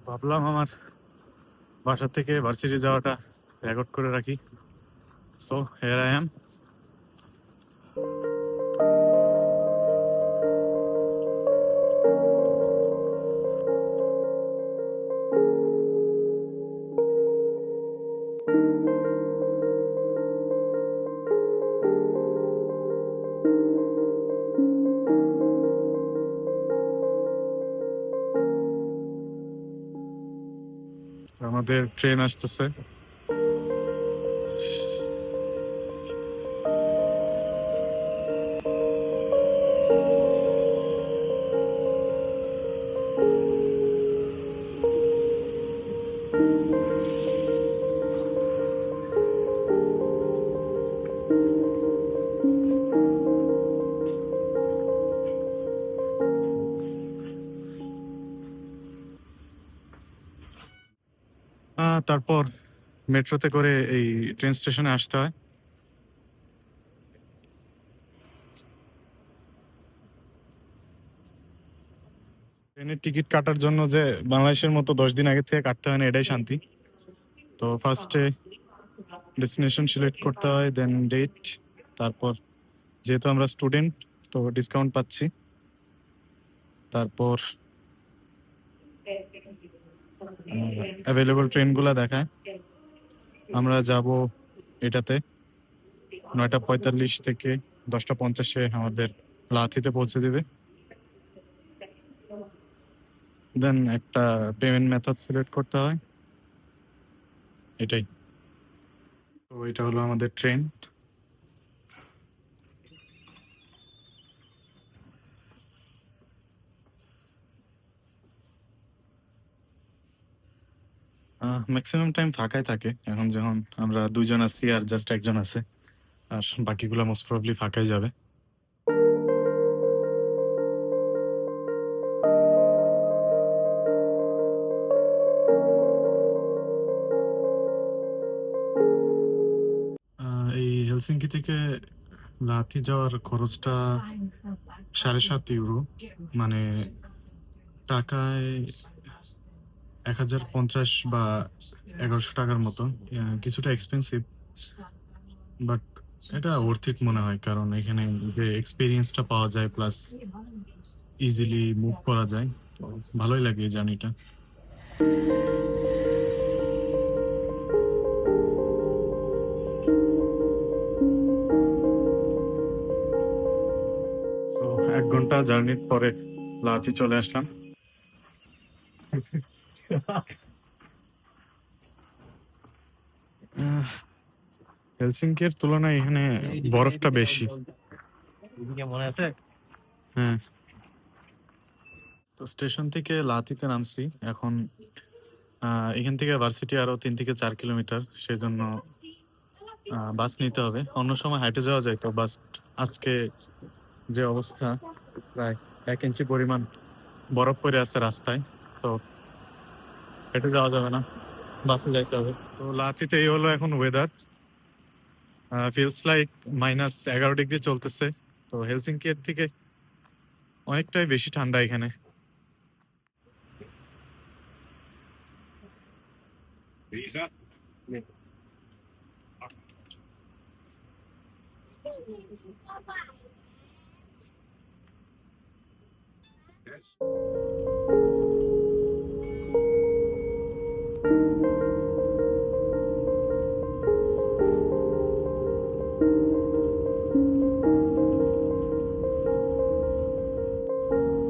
ভাবলাম আমার বাসা থেকে ভার্সিটি যাওয়াটা রেকর্ড করে রাখি। So here I am. আমাদের ট্রেন আসতেছে। তারপর মেট্রোতে করে এই ট্রেন স্টেশনে আসতে হয়। ট্রেনের টিকিট কাটার জন্য যে বাংলাদেশের মতো 10 দিন আগে থেকে কাটতে হয় না, এটাই শান্তি। তো ফার্স্টে ডেস্টিনেশন সিলেক্ট করতে হয়, দেন ডেট। তারপর যেহেতু আমরা স্টুডেন্ট তো ডিসকাউন্ট পাচ্ছি। তারপর অ্যাভেলেবল ট্রেনগুলো দেখায়। আমরা যাব এটাতে 9:45 থেকে 10:50 আমাদের লাথিতে পৌঁছে দেবে। দেন একটা পেমেন্ট মেথড সিলেক্ট করতে হয়, এটাই। তো এটা হলো আমাদের ট্রেন। ম্যাক্সিমাম টাইম ফাঁকাই থাকে। এখন যখন আমরা দুজন আছি আর জাস্ট একজন আছে, আর বাকিগুলো মোস্ট প্রবাবলি ফাঁকাই যাবে। এই হেলসিঙ্কি থেকে লাথি যাওয়ার খরচটা 7.5 ইউরো, মানে টাকায় 1050 বা 1100 টাকার মতো। কিছুটা এক্সপেন্সিভ, বাট এটা ওর্থ ইট মনে হয়, কারণ এখানে যে এক্সপিরিয়েন্সটা পাওয়া যায় প্লাস ইজিলি মুভ করা যায়, তো ভালোই লাগে এই জার্নিটা। সো 1 ঘন্টা জার্নির পরে লাচি চলে আসলাম। হেলসিঙ্কির তুলনায় এখানে বরফটা বেশি। মনে আছে? হ্যাঁ। তো স্টেশন থেকে লাতিতে নামছি। এখন এখান থেকে ভার্সিটি আরো 3 থেকে 4 কিলোমিটার, সেজন্য বাস নিতে হবে। অন্য সময় হাইটে যাওয়া যায়, তো বাস আজকে যে অবস্থা, প্রায় 1 ইঞ্চি পরিমাণ বরফ পড়ে আছে রাস্তায়, তো হেঁটে যাওয়া যাবে না, বাসে যাইতে হবে। তো লাচিতে এই হলো এখন ওয়েদার। ফিলস লাইক -11 ডিগ্রি চলতেছে। তো হেলসিঙ্কি এর থেকে অনেকটাই বেশি ঠান্ডা এখানে।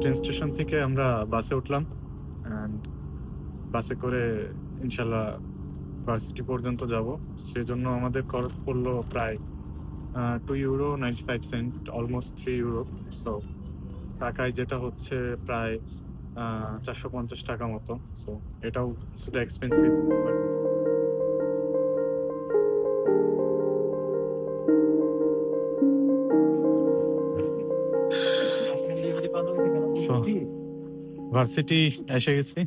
ট্রেন স্টেশন থেকে আমরা বাসে উঠলাম, অ্যান্ড বাসে করে ইনশাল্লাহ ভার্সিটি পর্যন্ত যাব। সেজন্য আমাদের খরচ পড়লো প্রায় 2 euro 95 cent, almost 3 euro. So টাকায় যেটা হচ্ছে প্রায় 450 টাকা মতো। সো এটাও কিছুটা এক্সপেন্সিভ। সো ভার্সিটি এসে গেছি।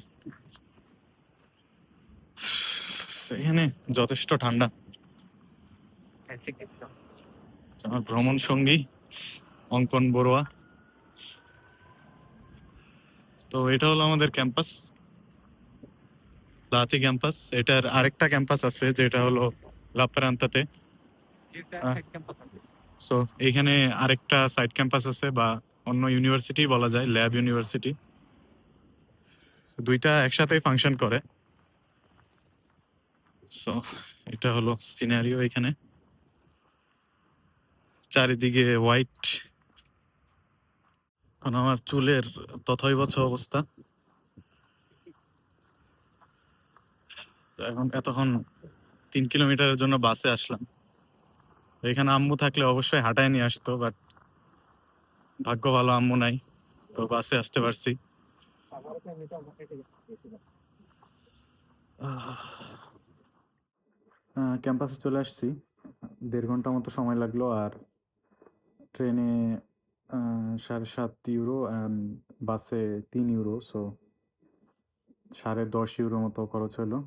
এখানে যথেষ্ট ঠান্ডা। আমার ভ্রমণ সঙ্গী অঙ্কন বড়ুয়া। তো এটা হলো আমাদের ক্যাম্পাস। লাতি ক্যাম্পাস। এটার আরেকটা ক্যাম্পাস আছে যেটা হলো লাপ্রান্তাতে। সো এইখানে আরেকটা সাইড ক্যাম্পাস আছে বা অন্য ইউনিভার্সিটি বলা যায়, ল্যাব ইউনিভার্সিটি। দুইটা একসাথেই ফাংশন করে। সো এটা হলো সিনারিও এখানে। চারিদিকে হোয়াইট। এখন আমার চুলের তথৈবচ অবস্থা। তো এখন এতক্ষণ 3 কিলোমিটারের জন্য বাসে আসলাম। এখানে আম্মু থাকলে অবশ্যই হাঁটায় নিয়ে আসতো, বাট ভাগ্য ভালো আম্মু নাই, তো বাসে আসতে পারছি। ক্যাম্পাসে চলে আসছি। 1.5 ঘন্টা মতো সময় লাগলো। আর ট্রেনে 7.5 ইউরো অ্যান্ড বাসে 3 ইউরো, সো 10.5 ইউরো মতো খরচ হলো।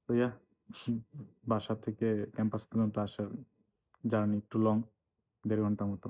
তো ইয়া, বাসা থেকে ক্যাম্পাস পর্যন্ত আসার জার্নি একটু লং, 1.5 ঘন্টা মতো।